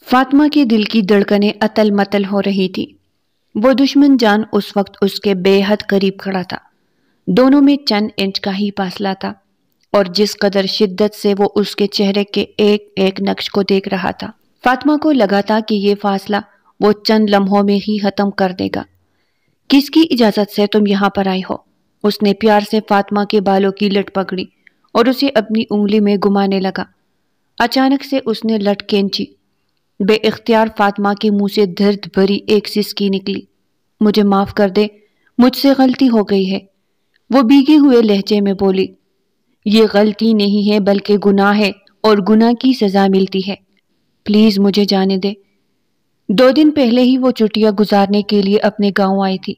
فاطمہ کے دل کی دھڑکنیں اتل متل ہو رہی تھی۔ وہ دشمن جان اس وقت اس کے بے حد قریب کھڑا تھا۔ دونوں میں چند انچ کا ہی فاصلہ تھا، اور جس قدر شدت سے وہ اس کے چہرے کے ایک ایک نقش کو دیکھ رہا تھا، فاطمہ کو لگا تھا کہ یہ فاصلہ وہ چند لمحوں میں ہی ختم کر دے گا۔ کس کی اجازت سے تم یہاں پر آئی ہو؟ اس نے پیار سے فاطمہ کے بالوں کی لٹ پکڑی اور اسے اپنی انگلی میں گھمانے لگا۔ اچانک سے اس نے لٹ کھینچی۔ بے اختیار فاطمہ کے منہ سے درد بھری ایک سسکی نکلی۔ مجھے معاف کر دے، مجھ سے غلطی ہو گئی ہے، وہ بھیگے ہوئے لہجے میں بولی۔ یہ غلطی نہیں ہے بلکہ گناہ ہے، اور گناہ کی سزا ملتی ہے۔ پلیز مجھے جانے دے۔ 2 دن پہلے ہی وہ چھٹیاں گزارنے کے لیے اپنے گاؤں آئی تھی،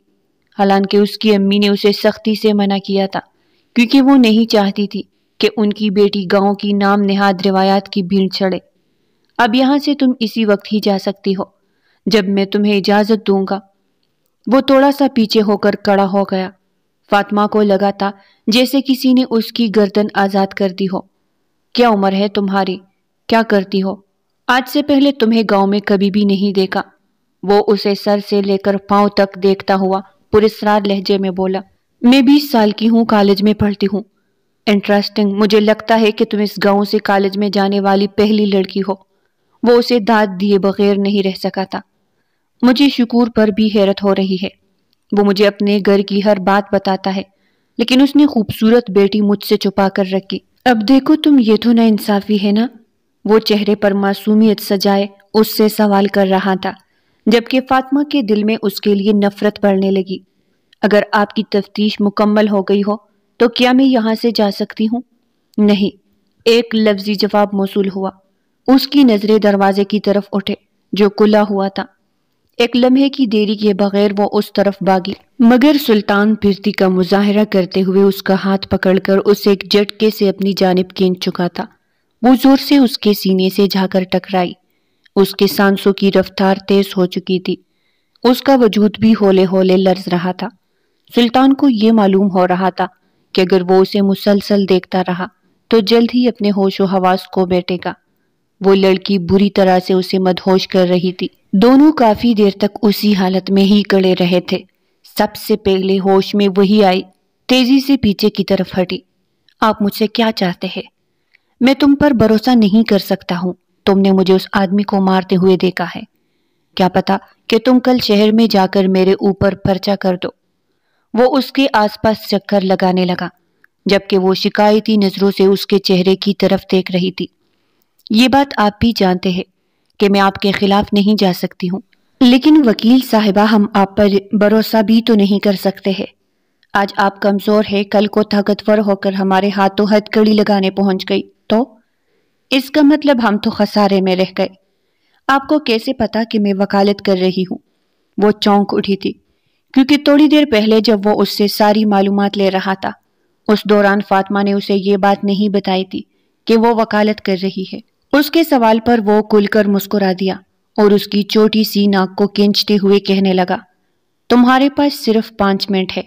حالانکہ اس کی امی نے اسے سختی سے منع کیا تھا، کیونکہ وہ نہیں چاہتی تھی کہ ان کی بیٹی گاؤں کی نام نہاد روایات کی بھیڑ چڑھے۔ اب یہاں سے تم اسی وقت ہی جا سکتی ہو جب میں تمہیں اجازت دوں گا۔ وہ تھوڑا سا پیچھے ہو کر کھڑا ہو گیا۔ فاطمہ کو لگا تھا جیسے کسی نے اس کی گردن آزاد کر دی ہو۔ کیا عمر ہے تمہاری؟ کیا کرتی ہو؟ آج سے پہلے تمہیں گاؤں میں کبھی بھی نہیں دیکھا۔ وہ اسے سر سے لے کر پاؤں تک دیکھتا ہوا پراسرار لہجے میں بولا۔ میں 20 سال کی ہوں، کالج میں پڑھتی ہوں۔ انٹرسٹنگ، مجھے لگتا ہے کہ تم اس گاؤں سے کالج میں جانے والی پہلی لڑکی ہو۔ وہ اسے داد دیے بغیر نہیں رہ سکا تھا۔ مجھے شکور پر بھی حیرت ہو رہی ہے۔ وہ مجھے اپنے گھر کی ہر بات بتاتا ہے، لیکن اس نے خوبصورت بیٹی مجھ سے چھپا کر رکھی۔ اب دیکھو تم، یہ تو نا انصافی ہے نا؟ وہ چہرے پر معصومیت سجائے اس سے سوال کر رہا تھا، جبکہ فاطمہ کے دل میں اس کے لیے نفرت بڑھنے لگی۔ اگر آپ کی تفتیش مکمل ہو گئی ہو تو کیا میں یہاں سے جا سکتی ہوں؟ نہیں، ایک لفظی جواب موصول ہوا۔ اس کی نظریں دروازے کی طرف اٹھے جو کھلا ہوا تھا۔ ایک لمحے کی دیری کے بغیر وہ اس طرف بھاگی، مگر سلطان پھرتی کا مظاہرہ کرتے ہوئے اس کا ہاتھ پکڑ کر اسے ایک جھٹکے سے اپنی جانب کھینچ چکا تھا۔ وہ زور سے اس کے سینے سے جا کر ٹکرائی۔ اس کے سانسوں کی رفتار تیز ہو چکی تھی، اس کا وجود بھی ہولے ہولے لرز رہا تھا۔ سلطان کو یہ معلوم ہو رہا تھا کہ اگر وہ اسے مسلسل دیکھتا رہا تو جلد ہی اپنے ہوش و حواس کھو بیٹھے گا۔ وہ لڑکی بری طرح سے اسے مدہوش کر رہی تھی۔ دونوں کافی دیر تک اسی حالت میں ہی کھڑے رہے تھے۔ سب سے پہلے ہوش میں وہی آئی، تیزی سے پیچھے کی طرف ہٹی۔ آپ مجھ سے کیا چاہتے ہیں؟ میں تم پر بھروسہ نہیں کر سکتا ہوں۔ تم نے مجھے اس آدمی کو مارتے ہوئے دیکھا ہے، کیا پتا کہ تم کل شہر میں جا کر میرے اوپر پرچہ کر دو۔ وہ اس کے آس پاس چکر لگانے لگا، جبکہ وہ شکایتی نظروں سے اس کے چہرے کی طرف دیکھ رہی تھی۔ یہ بات آپ بھی جانتے ہیں کہ میں آپ کے خلاف نہیں جا سکتی ہوں، لیکن وکیل صاحبہ، ہم آپ پر بھروسہ بھی تو نہیں کر سکتے ہیں۔ آج آپ کمزور ہے، کل کو طاقتور ہو کر ہمارے ہاتھوں ہتھ کڑی لگانے پہنچ گئی تو اس کا مطلب ہم تو خسارے میں رہ گئے۔ آپ کو کیسے پتا کہ میں وکالت کر رہی ہوں؟ وہ چونک اٹھی تھی، کیونکہ تھوڑی دیر پہلے جب وہ اس سے ساری معلومات لے رہا تھا، اس دوران فاطمہ نے اسے یہ بات نہیں بتائی تھی کہ وہ وکالت کر رہی ہے۔ اس کے سوال پر وہ کھل کر مسکرا دیا اور اس کی چھوٹی سی ناک کو کھینچتے ہوئے کہنے لگا، تمہارے پاس صرف 5 منٹ ہے،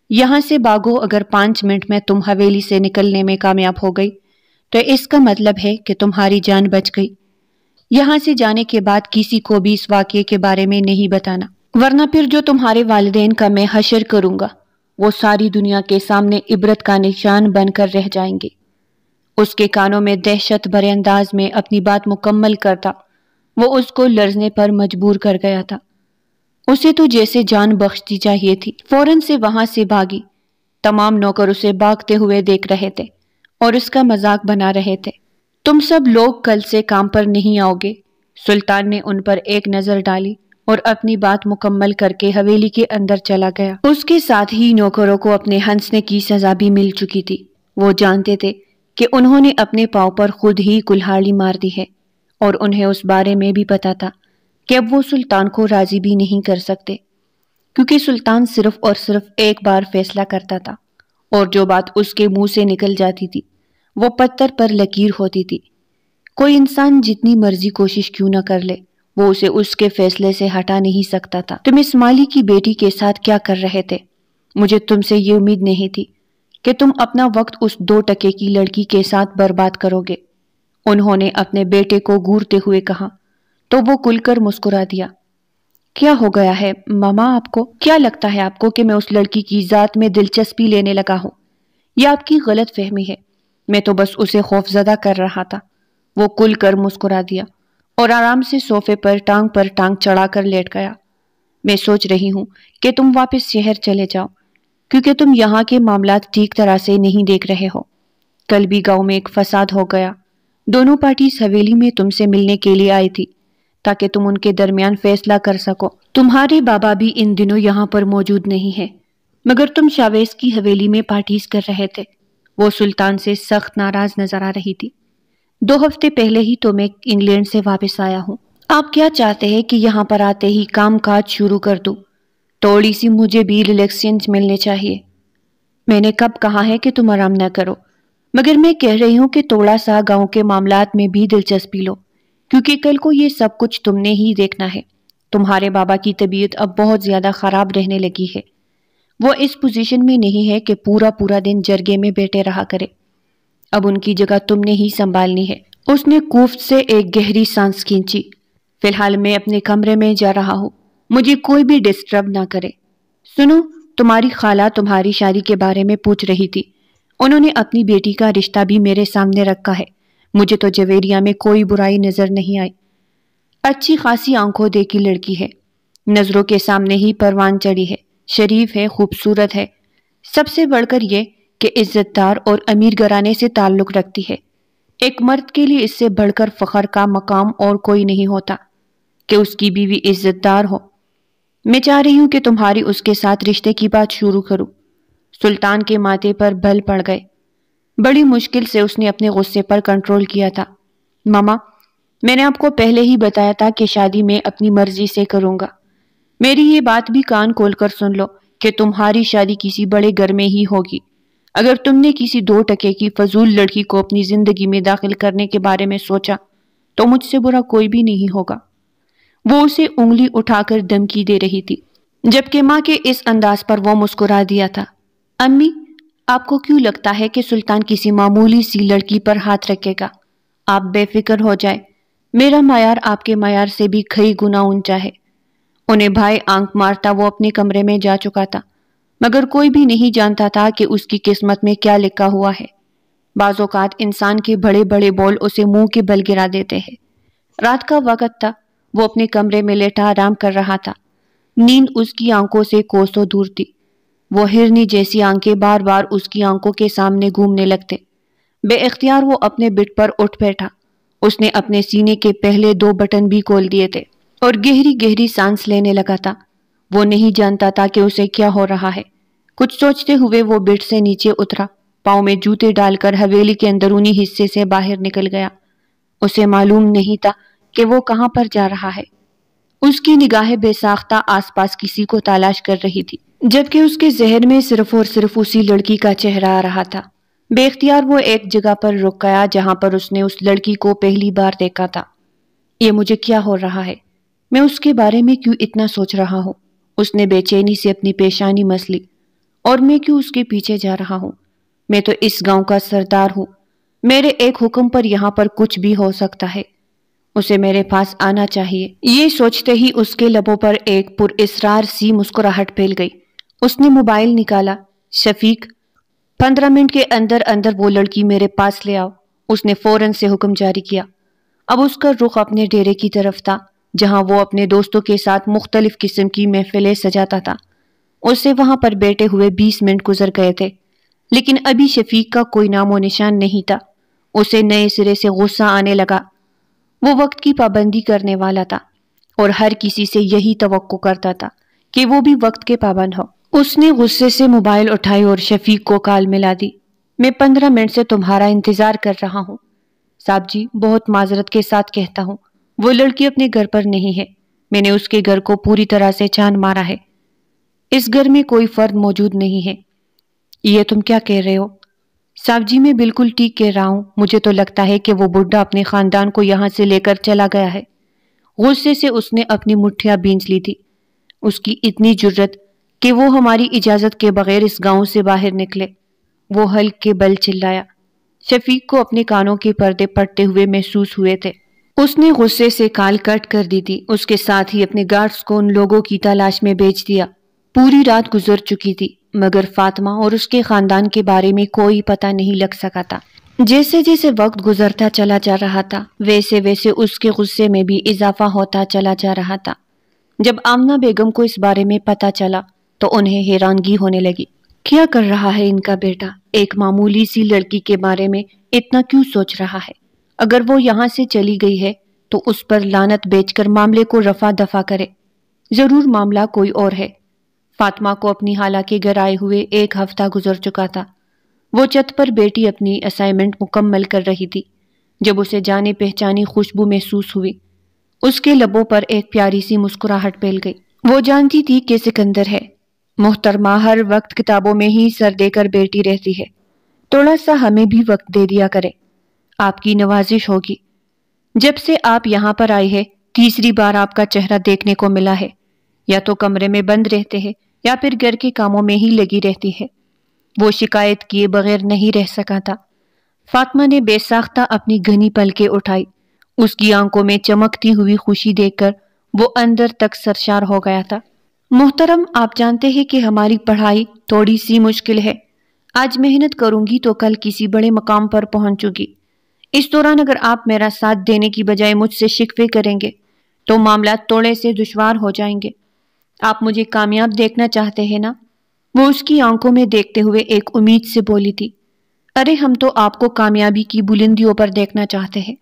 یہاں سے بھاگو۔ اگر 5 منٹ میں تم حویلی سے نکلنے میں کامیاب ہو گئی تو اس کا مطلب ہے کہ تمہاری جان بچ گئی۔ یہاں سے جانے کے بعد کسی کو بھی اس واقعے کے بارے میں نہیں بتانا، ورنہ پھر جو تمہارے والدین کا میں حشر کروں گا وہ ساری دنیا کے سامنے عبرت کا نشان بن کر رہ جائیں گے۔ اس کے کانوں میں دہشت بھرے انداز میں اپنی بات مکمل کرتا وہ اس کو لرزنے پر مجبور کر گیا تھا۔ اسے تو جیسے جان بخشتی چاہیے تھی۔ فوراً سے وہاں سے بھاگی۔ تمام نوکر اسے بھاگتے ہوئے دیکھ رہے تھے اور اس کا مذاق بنا رہے تھے۔ تم سب لوگ کل سے کام پر نہیں آؤ گے۔ سلطان نے ان پر ایک نظر ڈالی اور اپنی بات مکمل کر کے حویلی کے اندر چلا گیا۔ اس کے ساتھ ہی نوکروں کو اپنے ہنسنے کی سزا بھی مل چکی تھی۔ وہ جانتے تھے کہ انہوں نے اپنے پاؤں پر خود ہی کلہاڑی مار دی ہے، اور انہیں اس بارے میں بھی پتا تھا کہ اب وہ سلطان کو راضی بھی نہیں کر سکتے، کیونکہ سلطان صرف اور صرف ایک بار فیصلہ کرتا تھا، اور جو بات اس کے منہ سے نکل جاتی تھی وہ پتھر پر لکیر ہوتی تھی۔ کوئی انسان جتنی مرضی کوشش کیوں نہ کر لے، وہ اسے اس کے فیصلے سے ہٹا نہیں سکتا تھا۔ تم اس مالی کی بیٹی کے ساتھ کیا کر رہے تھے؟ مجھے تم سے یہ امید نہیں تھی کہ تم اپنا وقت اس 2 ٹکے کی لڑکی کے ساتھ برباد کرو گے۔ انہوں نے اپنے بیٹے کو گھورتے ہوئے کہا، تو وہ کھل کر مسکرا دیا۔ کیا ہو گیا ہے ماما آپ کو؟ کیا لگتا ہے آپ کو کہ میں اس لڑکی کی ذات میں دلچسپی لینے لگا ہوں؟ یہ آپ کی غلط فہمی ہے، میں تو بس اسے خوفزدہ کر رہا تھا۔ وہ کھل کر مسکرا دیا اور آرام سے صوفے پر ٹانگ چڑھا کر لیٹ گیا۔ میں سوچ رہی ہوں کہ تم واپس شہر چلے جاؤ، کیونکہ تم یہاں کے معاملات ٹھیک طرح سے نہیں دیکھ رہے ہو۔ کل بھی گاؤں میں ایک فساد ہو گیا، دونوں پارٹیز حویلی میں تم سے ملنے کے لیے آئی تھی تاکہ تم ان کے درمیان فیصلہ کر سکو۔ تمہارے بابا بھی ان دنوں یہاں پر موجود نہیں ہے، مگر تم شاویز کی حویلی میں پارٹیز کر رہے تھے۔ وہ سلطان سے سخت ناراض نظر آ رہی تھی۔ 2 ہفتے پہلے ہی تو میں انگلینڈ سے واپس آیا ہوں۔ آپ کیا چاہتے ہیں کہ یہاں پر آتے ہی کام کاج شروع کر دوں؟ تھوڑی سی مجھے بھی ریلیکسیشن ملنے چاہیے۔ میں نے کب کہا ہے کہ تم آرام نہ کرو، مگر میں کہہ رہی ہوں کہ تھوڑا سا گاؤں کے معاملات میں بھی دلچسپی لو، کیونکہ کل کو یہ سب کچھ تم نے ہی دیکھنا ہے۔ تمہارے بابا کی طبیعت اب بہت زیادہ خراب رہنے لگی ہے۔ وہ اس پوزیشن میں نہیں ہے کہ پورا دن جرگے میں بیٹھے رہا کرے۔ اب ان کی جگہ تم نے ہی سنبھالنی ہے۔ اس نے کوفت سے ایک گہری سانس کھینچی۔ فی الحال میں اپنے کمرے میں جا رہا ہوں، مجھے کوئی بھی ڈسٹرب نہ کرے۔ سنو، تمہاری خالہ تمہاری شادی کے بارے میں پوچھ رہی تھی۔ انہوں نے اپنی بیٹی کا رشتہ بھی میرے سامنے رکھا ہے۔ مجھے تو جویریہ میں کوئی برائی نظر نہیں آئی۔ اچھی خاصی آنکھوں دیکھی لڑکی ہے، نظروں کے سامنے ہی پروان چڑھی ہے، شریف ہے، خوبصورت ہے، سب سے بڑھ کر یہ کہ عزت دار اور امیر گھرانے سے تعلق رکھتی ہے۔ ایک مرد کے لیے اس سے بڑھ کر فخر کا مقام اور کوئی نہیں ہوتا کہ اس کی بیوی عزت دار ہو۔ میں چاہ رہی ہوں کہ تمہاری اس کے ساتھ رشتے کی بات شروع کروں۔ سلطان کے ماتھے پر بل پڑ گئے۔ بڑی مشکل سے اس نے اپنے غصے پر کنٹرول کیا تھا۔ ماما، میں نے آپ کو پہلے ہی بتایا تھا کہ شادی میں اپنی مرضی سے کروں گا۔ میری یہ بات بھی کان کھول کر سن لو کہ تمہاری شادی کسی بڑے گھر میں ہی ہوگی۔ اگر تم نے کسی 2 ٹکے کی فضول لڑکی کو اپنی زندگی میں داخل کرنے کے بارے میں سوچا تو مجھ سے برا کوئی بھی نہیں ہوگا۔ وہ اسے انگلی اٹھا کر دھمکی دے رہی تھی، جبکہ ماں کے اس انداز پر وہ مسکرا دیا تھا۔ امی، آپ کو کیوں لگتا ہے کہ سلطان کسی معمولی سی لڑکی پر ہاتھ رکھے گا؟ آپ بے فکر ہو جائے، میرا معیار آپ کے معیار سے بھی کئی گنا اونچا ہے۔ انہیں بھائی آنکھ مارتا وہ اپنے کمرے میں جا چکا تھا، مگر کوئی بھی نہیں جانتا تھا کہ اس کی قسمت میں کیا لکھا ہوا ہے۔ بعض اوقات انسان کے بڑے بڑے بول اسے منہ کے بل گرا دیتے ہیں۔ رات کا وقت تھا، وہ اپنے کمرے میں لیٹا آرام کر رہا تھا۔ نیند اس کی آنکھوں سے کوسوں دور تھی۔ وہ ہرنی جیسی آنکھیں بار بار اس کی آنکھوں کے سامنے گھومنے لگتے۔ بے اختیار وہ اپنے بٹ پر اٹھ بیٹھا۔ اس نے اپنے سینے کے پہلے 2 بٹن بھی کھول دیے تھے اور گہری سانس لینے لگا تھا۔ وہ نہیں جانتا تھا کہ اسے کیا ہو رہا ہے۔ کچھ سوچتے ہوئے وہ بٹ سے نیچے اترا، پاؤں میں جوتے ڈال کر حویلی کے اندرونی حصے سے باہر نکل گیا۔ اسے معلوم نہیں تھا کہ وہ کہاں پر جا رہا ہے۔ اس کی نگاہیں بے ساختہ آس پاس کسی کو تلاش کر رہی تھی، جبکہ اس کے ذہن میں صرف اور صرف اسی لڑکی کا چہرہ آ رہا تھا۔ بے اختیار وہ ایک جگہ پر رک گیا جہاں پر اس نے اس لڑکی کو پہلی بار دیکھا تھا۔ یہ مجھے کیا ہو رہا ہے؟ میں اس کے بارے میں کیوں اتنا سوچ رہا ہوں؟ اس نے بے چینی سے اپنی پیشانی مس لی۔ اور میں کیوں اس کے پیچھے جا رہا ہوں؟ میں تو اس گاؤں کا سردار ہوں، میرے ایک حکم پر یہاں پر کچھ بھی ہو سکتا ہے۔ اسے میرے پاس آنا چاہیے۔ یہ سوچتے ہی اس کے لبوں پر ایک پر اصرار سی مسکراہٹ پھیل گئی۔ اس نے موبائل نکالا۔ شفیق، 15 منٹ کے اندر اندر وہ لڑکی میرے پاس لے آؤ۔ اس نے فوراً سے حکم جاری کیا۔ اب اس کا رخ اپنے ڈیرے کی طرف تھا، جہاں وہ اپنے دوستوں کے ساتھ مختلف قسم کی محفلیں سجاتا تھا۔ اسے وہاں پر بیٹھے ہوئے 20 منٹ گزر گئے تھے، لیکن ابھی شفیق کا کوئی نام و نشان نہیں تھا۔ اسے نئے سرے سے غصہ آنے لگا۔ وہ وقت کی پابندی کرنے والا تھا اور ہر کسی سے یہی توقع کرتا تھا کہ وہ بھی وقت کے پابند ہو۔ اس نے غصے سے موبائل اٹھائی اور شفیق کو کال ملا دی۔ میں 15 منٹ سے تمہارا انتظار کر رہا ہوں۔ صاحب جی، بہت معذرت کے ساتھ کہتا ہوں، وہ لڑکی اپنے گھر پر نہیں ہے۔ میں نے اس کے گھر کو پوری طرح سے چھان مارا ہے۔ اس گھر میں کوئی فرد موجود نہیں ہے۔ یہ تم کیا کہہ رہے ہو؟ صاحب جی، میں بالکل ٹھیک کہہ رہا ہوں۔ مجھے تو لگتا ہے کہ وہ بڈھا اپنے خاندان کو یہاں سے لے کر چلا گیا ہے۔ غصے سے اس نے اپنی مٹھیاں بھینچ لی تھی۔ اس کی اتنی جرت کہ وہ ہماری اجازت کے بغیر اس گاؤں سے باہر نکلے۔ وہ ہلکے بل چلایا۔ شفیق کو اپنے کانوں کے پردے پڑتے ہوئے محسوس ہوئے تھے۔ اس نے غصے سے کال کٹ کر دی تھی، اس کے ساتھ ہی اپنے گارڈز کو ان لوگوں کی تلاش میں بھیج دیا۔ پوری رات گزر چکی تھی مگر فاطمہ اور اس کے خاندان کے بارے میں کوئی پتہ نہیں لگ سکا تھا۔ جیسے جیسے وقت گزرتا چلا جا رہا تھا ویسے ویسے اس کے غصے میں بھی اضافہ ہوتا چلا جا رہا تھا۔ جب آمنہ بیگم کو اس بارے میں پتہ چلا تو انہیں حیرانگی ہونے لگی۔ کیا کر رہا ہے ان کا بیٹا؟ ایک معمولی سی لڑکی کے بارے میں اتنا کیوں سوچ رہا ہے؟ اگر وہ یہاں سے چلی گئی ہے تو اس پر لعنت بیچ کر معاملے کو رفع دفع کرے۔ ضرور معاملہ کوئی اور ہے۔ فاطمہ کو اپنی خالہ کے گھر آئے ہوئے 1 ہفتہ گزر چکا تھا۔ وہ چھت پر بیٹی اپنی اسائنمنٹ مکمل کر رہی تھی جب اسے جانے پہچانی خوشبو محسوس ہوئی۔ اس کے لبوں پر ایک پیاری سی مسکراہٹ پھیل گئی۔ وہ جانتی تھی کہ سکندر ہے۔ محترمہ ہر وقت کتابوں میں ہی سر دے کر بیٹھی رہتی ہے، تھوڑا سا ہمیں بھی وقت دے دیا کرے، آپ کی نوازش ہوگی۔ جب سے آپ یہاں پر آئے ہیں 3ری بار آپ کا چہرہ دیکھنے کو ملا ہے۔ یا تو کمرے میں بند رہتے ہیں یا پھر گھر کے کاموں میں ہی لگی رہتی ہے۔ وہ شکایت کیے بغیر نہیں رہ سکا تھا۔ فاطمہ نے بے ساختہ اپنی گھنی پلکیں اٹھائی۔ اس کی آنکھوں میں چمکتی ہوئی خوشی دیکھ کر وہ اندر تک سرشار ہو گیا تھا۔ محترم، آپ جانتے ہیں کہ ہماری پڑھائی تھوڑی سی مشکل ہے۔ آج محنت کروں گی تو کل کسی بڑے مقام پر پہنچوں گی۔ اس دوران اگر آپ میرا ساتھ دینے کی بجائے مجھ سے شکوے کریں گے تو معاملات تھوڑے سے دشوار ہو جائیں گے۔ آپ مجھے کامیاب دیکھنا چاہتے ہیں نا؟ وہ اس کی آنکھوں میں دیکھتے ہوئے ایک امید سے بولی تھی۔ ارے ہم تو آپ کو کامیابی کی بلندیوں پر دیکھنا چاہتے ہیں۔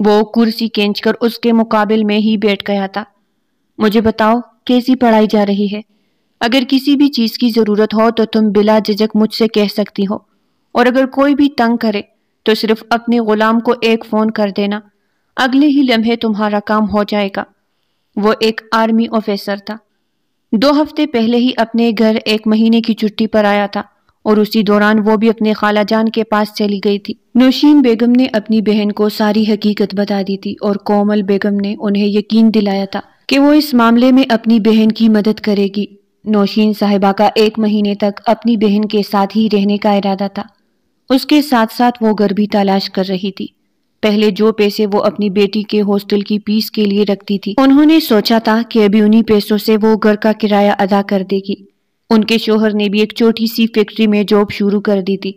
وہ کرسی کھینچ کر اس کے مقابل میں ہی بیٹھ گیا تھا۔ مجھے بتاؤ کیسی پڑھائی جا رہی ہے؟ اگر کسی بھی چیز کی ضرورت ہو تو تم بلا جھجک مجھ سے کہہ سکتی ہو، اور اگر کوئی بھی تنگ کرے تو صرف اپنے غلام کو ایک فون کر دینا، اگلے ہی لمحے تمہارا کام ہو جائے گا۔ وہ ایک آرمی آفیسر تھا۔ 2 ہفتے پہلے ہی اپنے گھر 1 مہینے کی چھٹی پر آیا تھا اور اسی دوران وہ بھی اپنے خالہ جان کے پاس چلی گئی تھی۔ نوشین بیگم نے اپنی بہن کو ساری حقیقت بتا دی تھی اور کومل بیگم نے انہیں یقین دلایا تھا کہ وہ اس معاملے میں اپنی بہن کی مدد کرے گی۔ نوشین صاحبہ کا 1 مہینے تک اپنی بہن کے ساتھ ہی رہنے کا ارادہ تھا۔ اس کے ساتھ ساتھ وہ گھر بھی تلاش کر رہی تھی۔ پہلے جو پیسے وہ اپنی بیٹی کے ہاسٹل کی فیس کے لیے رکھتی تھی، انہوں نے سوچا تھا کہ ابھی انہی پیسوں سے وہ گھر کا کرایہ ادا کر دے گی۔ ان کے شوہر نے بھی ایک چھوٹی سی فیکٹری میں جاب شروع کر دی تھی۔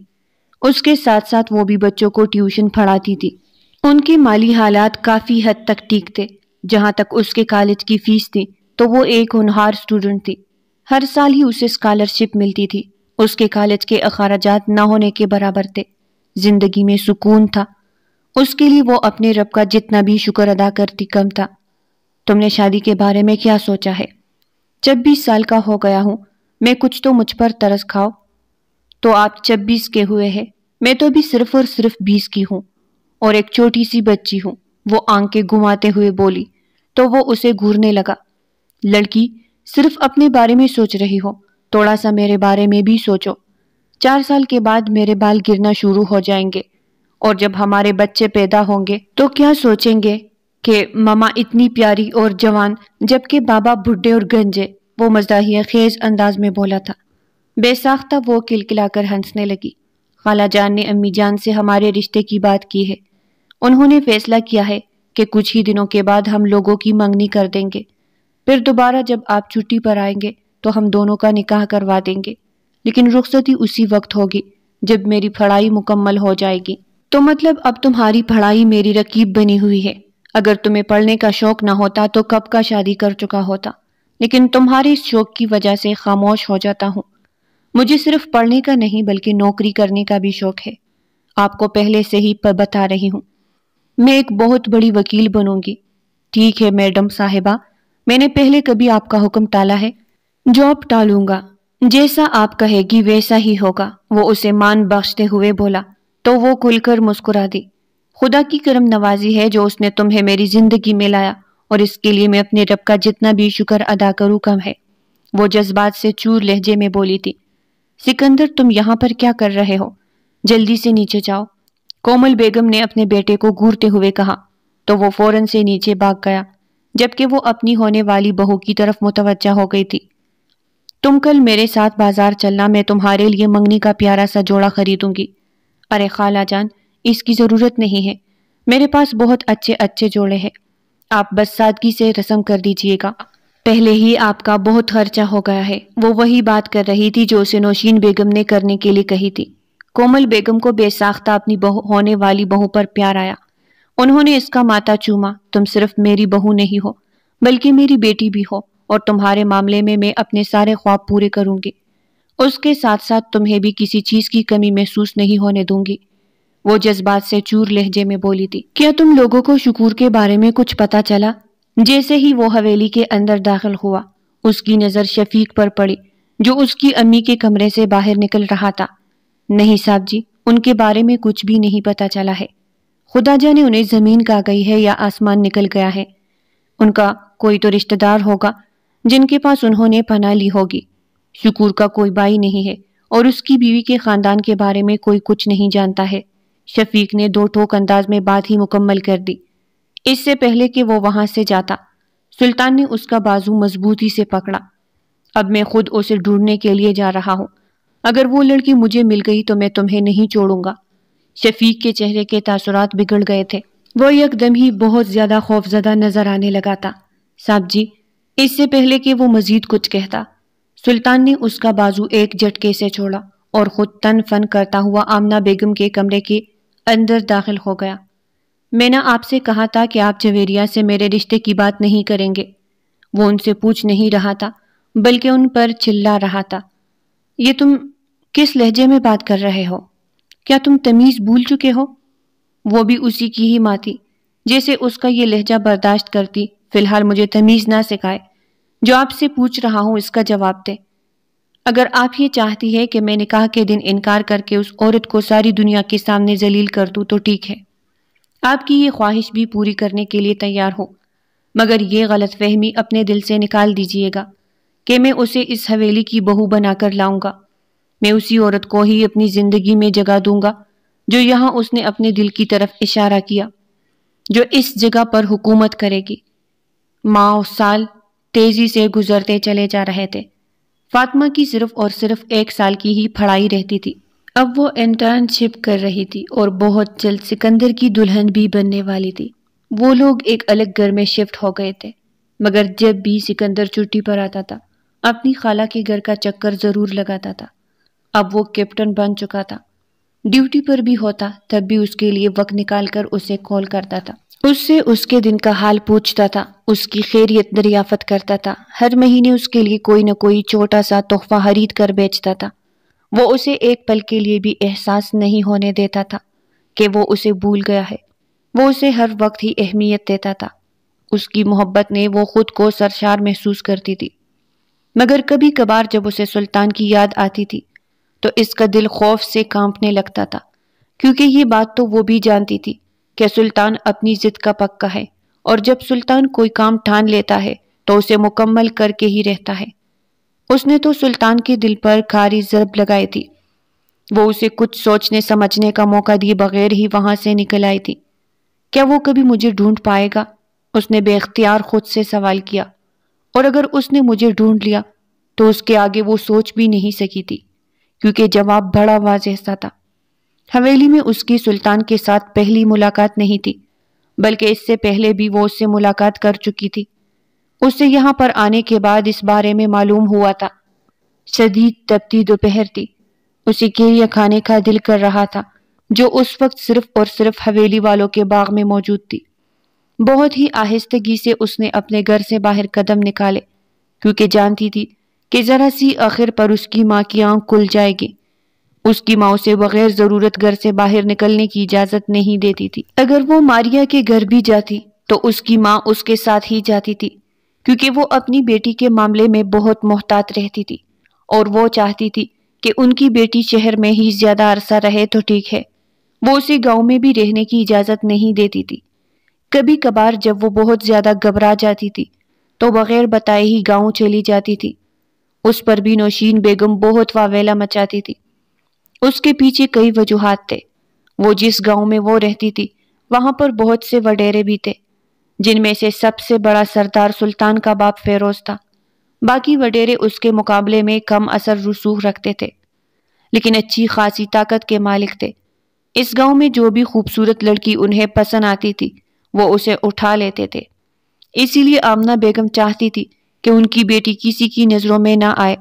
اس کے ساتھ ساتھ وہ بھی بچوں کو ٹیوشن پڑھاتی تھی۔ ان کے مالی حالات کافی حد تک ٹھیک تھے۔ جہاں تک اس کے کالج کی فیس تھی تو وہ ایک ہونہار اسٹوڈنٹ تھی۔ ہر سال ہی اسے اسکالرشپ ملتی تھی۔ اس کے کالج کے اخراجات نہ ہونے کے برابر تھے۔ زندگی میں سکون تھا۔ اس کے لیے وہ اپنے رب کا جتنا بھی شکر ادا کرتی کم تھا۔ تم نے شادی کے بارے میں کیا سوچا ہے؟ 26 سال کا ہو گیا ہوں میں، کچھ تو مجھ پر ترس کھاؤ۔ تو آپ 26 کے ہوئے ہیں، میں تو بھی صرف اور صرف 20 کی ہوں اور ایک چھوٹی سی بچی ہوں، وہ آنکھیں گھماتے ہوئے بولی تو وہ اسے گھورنے لگا۔ لڑکی، صرف اپنے بارے میں سوچ رہی ہو، تھوڑا سا میرے بارے میں بھی سوچو۔ 4 سال کے بعد میرے بال گرنا شروع ہو جائیں گے اور جب ہمارے بچے پیدا ہوں گے تو کیا سوچیں گے کہ ماما اتنی پیاری اور جوان جبکہ بابا بڈھے اور گنجے، وہ مزاحیہ خیز انداز میں بولا تھا۔ بے ساختہ وہ کلکلا کر ہنسنے لگی۔ خالہ جان نے امی جان سے ہمارے رشتے کی بات کی ہے۔ انہوں نے فیصلہ کیا ہے کہ کچھ ہی دنوں کے بعد ہم لوگوں کی منگنی کر دیں گے، پھر دوبارہ جب آپ چھٹی پر آئیں گے تو ہم دونوں کا نکاح کروا دیں گے، لیکن رخصتی اسی وقت ہوگی جب میری پڑھائی مکمل ہو جائے گی۔ تو مطلب اب تمہاری پڑھائی میری رکیب بنی ہوئی ہے۔ اگر تمہیں پڑھنے کا شوق نہ ہوتا تو کب کا شادی کر چکا ہوتا، لیکن تمہارے اس شوق کی وجہ سے خاموش ہو جاتا ہوں۔ مجھے صرف پڑھنے کا نہیں بلکہ نوکری کرنے کا بھی شوق ہے۔ آپ کو پہلے سے ہی بتا رہی ہوں، میں ایک بہت بڑی وکیل بنوں گی۔ ٹھیک ہے میڈم صاحبہ، میں نے پہلے کبھی آپ کا حکم ٹالا ہے؟ جاب ٹالوں گا، جیسا آپ کہے گی ویسا ہی ہوگا، وہ اسے مان بخشتے ہوئے بولا تو وہ کھل کر مسکرا دی۔ خدا کی کرم نوازی ہے جو اس نے تمہیں میری زندگی میں لایا، اور اس کے لیے میں اپنے رب کا جتنا بھی شکر ادا کروں کم ہے۔ وہ جذبات سے چور لہجے میں بولی تھی۔ سکندر، تم یہاں پر کیا کر رہے ہو؟ جلدی سے نیچے جاؤ، کومل بیگم نے اپنے بیٹے کو گھورتے ہوئے کہا تو وہ فوراً سے نیچے بھاگ گیا، جبکہ وہ اپنی ہونے والی بہو کی طرف متوجہ ہو گئی تھی۔ تم کل میرے ساتھ بازار چلنا، میں تمہارے لیے منگنی کا پیارا سا جوڑا خریدوں گی۔ ارے خالہ جان، اس کی ضرورت نہیں ہے، میرے پاس بہت اچھے اچھے جوڑے ہیں، آپ بس سادگی سے رسم کر دیجئے گا۔ پہلے ہی آپ کا بہت خرچہ ہو گیا ہے۔ وہ وہی بات کر رہی تھی جو اسے نوشین بیگم نے کرنے کے لیے کہی تھی۔ کومل بیگم کو بے ساختہ اپنی ہونے والی بہو پر پیار آیا۔ انہوں نے اس کا ماتھا چوما۔ تم صرف میری بہو نہیں ہو بلکہ میری بیٹی بھی ہو، اور تمہارے معاملے میں اپنے سارے خواب پورے کروں گی۔ اس کے ساتھ ساتھ تمہیں بھی کسی چیز کی کمی محسوس نہیں ہونے دوں گی۔ وہ جذبات سے چور لہجے میں بولی تھی۔ کیا تم لوگوں کو شکور کے بارے میں کچھ پتا چلا؟ جیسے ہی وہ حویلی کے اندر داخل ہوا، اس کی نظر شفیق پر پڑی جو اس کی امی کے کمرے سے باہر نکل رہا تھا۔ نہیں صاحب جی، ان کے بارے میں کچھ بھی نہیں پتا چلا ہے۔ خدا جانے انہیں زمین کھا گئی ہے یا آسمان نکل گیا ہے۔ ان کا کوئی تو رشتہ دار ہوگا جن کے پاس انہوں نے پناہ لی ہوگی۔ شکور کا کوئی بھائی نہیں ہے اور اس کی بیوی کے خاندان کے بارے میں کوئی کچھ نہیں جانتا ہے۔ شفیق نے دو ٹوک انداز میں بات ہی مکمل کر دی۔ اس سے پہلے کہ وہ وہاں سے جاتا، سلطان نے اس کا بازو مضبوطی سے پکڑا۔ اب میں خود اسے ڈھونڈنے کے لیے جا رہا ہوں۔ اگر وہ لڑکی مجھے مل گئی تو میں تمہیں نہیں چھوڑوں گا۔ شفیق کے چہرے کے تاثرات بگڑ گئے تھے۔ وہ یکدم ہی بہت زیادہ خوفزدہ نظر آنے لگا تھا۔ صاحب جی، اس سے پہلے کہ وہ مزید کچھ کہتا، سلطان نے اس کا بازو ایک جھٹکے سے چھوڑا اور خود تن فن کرتا ہوا آمنہ بیگم کے کمرے کے اندر داخل ہو گیا۔ میں نے آپ سے کہا تھا کہ آپ جویریہ سے میرے رشتے کی بات نہیں کریں گے۔ وہ ان سے پوچھ نہیں رہا تھا بلکہ ان پر چلا رہا تھا۔ یہ تم کس لہجے میں بات کر رہے ہو؟ کیا تم تمیز بھول چکے ہو؟ وہ بھی اسی کی ہی ماں تھی، جیسے اس کا یہ لہجہ برداشت کرتی۔ فی الحال مجھے تمیز نہ سکھائے۔ جو آپ سے پوچھ رہا ہوں اس کا جواب دے۔ اگر آپ یہ چاہتی ہے کہ میں نکاح کے دن انکار کر کے اس عورت کو ساری دنیا کے سامنے ذلیل کر دوں تو ٹھیک ہے، آپ کی یہ خواہش بھی پوری کرنے کے لیے تیار ہوں، مگر یہ غلط فہمی اپنے دل سے نکال دیجئے گا کہ میں اسے اس حویلی کی بہو بنا کر لاؤں گا۔ میں اسی عورت کو ہی اپنی زندگی میں جگہ دوں گا جو یہاں اس نے اپنے دل کی طرف اشارہ کیا، جو اس جگہ پر حکومت کرے گی۔ ماہ و سال تیزی سے گزرتے چلے جا رہے تھے۔ فاطمہ کی صرف اور صرف 1 سال کی ہی پڑھائی رہتی تھی۔ اب وہ انٹرن شپ کر رہی تھی اور بہت جلد سکندر کی دلہن بھی بننے والی تھی۔ وہ لوگ ایک الگ گھر میں شفٹ ہو گئے تھے، مگر جب بھی سکندر چھٹی پر آتا تھا اپنی خالہ کے گھر کا چکر ضرور لگاتا تھا۔ اب وہ کیپٹن بن چکا تھا، ڈیوٹی پر بھی ہوتا تب بھی اس کے لیے وقت نکال کر اسے کال کرتا تھا، اس سے اس کے دن کا حال پوچھتا تھا، اس کی خیریت دریافت کرتا تھا، ہر مہینے اس کے لیے کوئی نہ کوئی چھوٹا سا تحفہ خرید کر بیچتا تھا۔ وہ اسے ایک پل کے لیے بھی احساس نہیں ہونے دیتا تھا کہ وہ اسے بھول گیا ہے۔ وہ اسے ہر وقت ہی اہمیت دیتا تھا۔ اس کی محبت نے وہ خود کو سرشار محسوس کرتی تھی، مگر کبھی کبھار جب اسے سلطان کی یاد آتی تھی تو اس کا دل خوف سے کانپنے لگتا تھا، کیونکہ یہ بات تو وہ بھی جانتی تھی کہ سلطان اپنی ضد کا پکا ہے، اور جب سلطان کوئی کام ٹھان لیتا ہے تو اسے مکمل کر کے ہی رہتا ہے۔ اس نے تو سلطان کے دل پر کھاری ضرب لگائی تھی۔ وہ اسے کچھ سوچنے سمجھنے کا موقع دیے بغیر ہی وہاں سے نکل آئی تھی۔ کیا وہ کبھی مجھے ڈھونڈ پائے گا؟ اس نے بے اختیار خود سے سوال کیا، اور اگر اس نے مجھے ڈھونڈ لیا تو اس کے آگے وہ سوچ بھی نہیں سکی تھی، کیونکہ جواب بڑا واضح سا تھا۔ حویلی میں اس کی سلطان کے ساتھ پہلی ملاقات نہیں تھی، بلکہ اس سے پہلے بھی وہ اس سے ملاقات کر چکی تھی۔ اس سے یہاں پر آنے کے بعد اس بارے میں معلوم ہوا تھا۔ شدید تپتی دوپہر تھی، اسے کیلیا کھانے کا دل کر رہا تھا جو اس وقت صرف اور صرف حویلی والوں کے باغ میں موجود تھی۔ بہت ہی آہستگی سے اس نے اپنے گھر سے باہر قدم نکالے، کیونکہ جانتی تھی کہ ذرا سی آخر پر اس کی ماں کی آنکھ کھل جائے گی۔ اس کی ماں اسے بغیر ضرورت گھر سے باہر نکلنے کی اجازت نہیں دیتی تھی۔ اگر وہ ماریا کے گھر بھی جاتی تو اس کی ماں اس کے ساتھ ہی جاتی تھی، کیونکہ وہ اپنی بیٹی کے معاملے میں بہت محتاط رہتی تھی، اور وہ چاہتی تھی کہ ان کی بیٹی شہر میں ہی زیادہ عرصہ رہے تو ٹھیک ہے، وہ اسے گاؤں میں بھی رہنے کی اجازت نہیں دیتی تھی۔ کبھی کبھار جب وہ بہت زیادہ گھبرا جاتی تھی تو بغیر بتائے ہی گاؤں چلی جاتی تھی۔ اس پر بھی نوشین بیگم بہت واویلا مچاتی تھی۔ اس کے پیچھے کئی وجوہات تھے۔ وہ جس گاؤں میں وہ رہتی تھی وہاں پر بہت سے وڈیرے بھی تھے، جن میں سے سب سے بڑا سردار سلطان کا باپ فیروز تھا۔ باقی وڈیرے اس کے مقابلے میں کم اثر رسوخ رکھتے تھے، لیکن اچھی خاصی طاقت کے مالک تھے۔ اس گاؤں میں جو بھی خوبصورت لڑکی انہیں پسند آتی تھی وہ اسے اٹھا لیتے تھے۔ اسی لیے آمنہ بیگم چاہتی تھی کہ ان کی بیٹی کسی کی نظروں میں نہ آئے۔